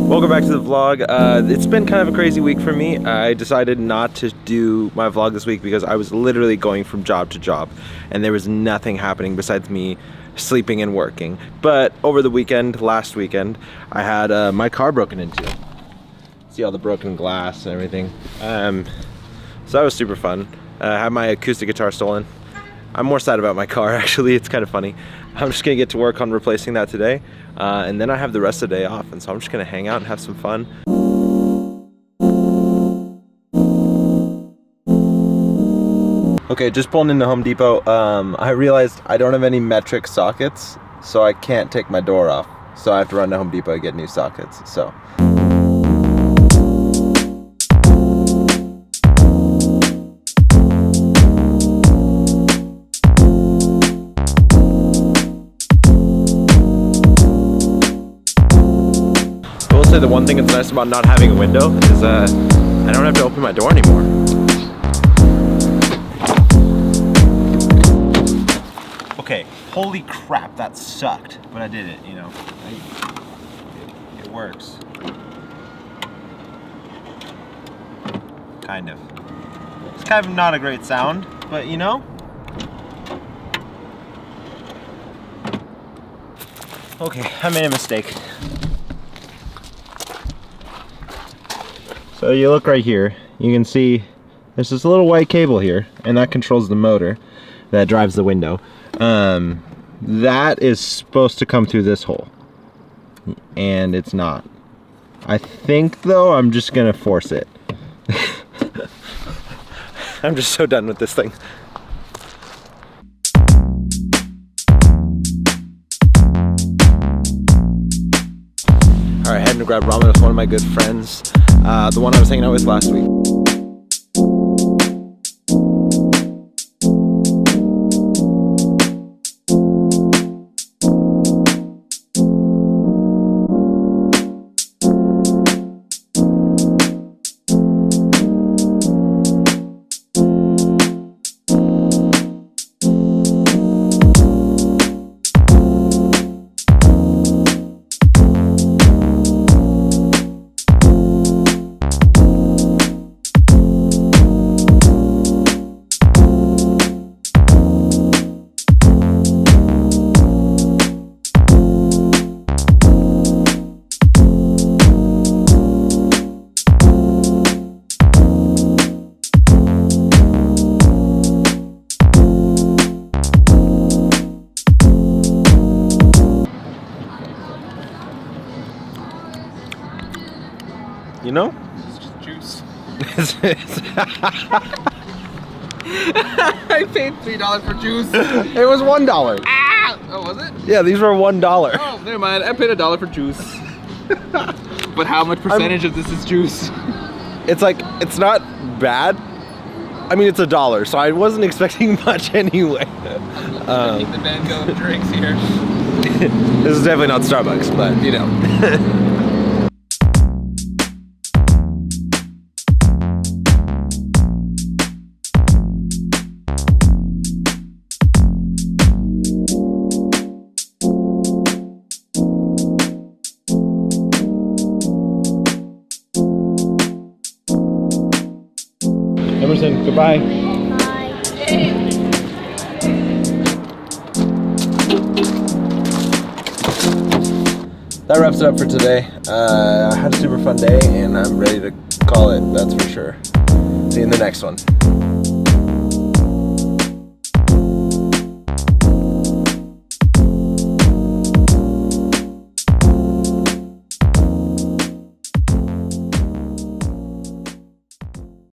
Welcome back to the vlog. It's been kind of a crazy week for me. I decided not to do my vlog this week because I was literally going from job to job and there was nothing happening besides me sleeping and working. But over the weekend, last weekend, I had my car broken into. See all the broken glass and everything. So that was super fun. I had my acoustic guitar stolen. I'm more sad about my car actually, it's kind of funny. I'm just gonna get to work on replacing that today. And then I have the rest of the day off, and so I'm just gonna hang out and have some fun. Okay, just pulling into Home Depot. I realized I don't have any metric sockets, so I can't take my door off. So I have to run to Home Depot and get new sockets, so. The one thing that's nice about not having a window is I don't have to open my door anymore. Okay, holy crap, that sucked, but I did it, you know. It works. Kind of. It's kind of not a great sound, but you know. Okay, I made a mistake. So you look right here, you can see there's this little white cable here, and that controls the motor that drives the window. That is supposed to come through this hole, and it's not. I think though I'm just gonna force it. I'm just so done with this thing. Alright, heading to grab ramen with one of my good friends. The one I was hanging out with last week. You know? It's just juice. I paid $3 for juice. It was $1. Ah! Oh, was it? Yeah, these were $1. Oh, never mind. I paid $1 for juice. But how much percentage of this is juice? It's like, it's not bad. I mean, it's $1, so I wasn't expecting much anyway. I think the Van Gogh drinks here. This is definitely not Starbucks, but you know. Emerson, goodbye. Bye. That wraps it up for today. I had a super fun day and I'm ready to call it, that's for sure. See you in the next one.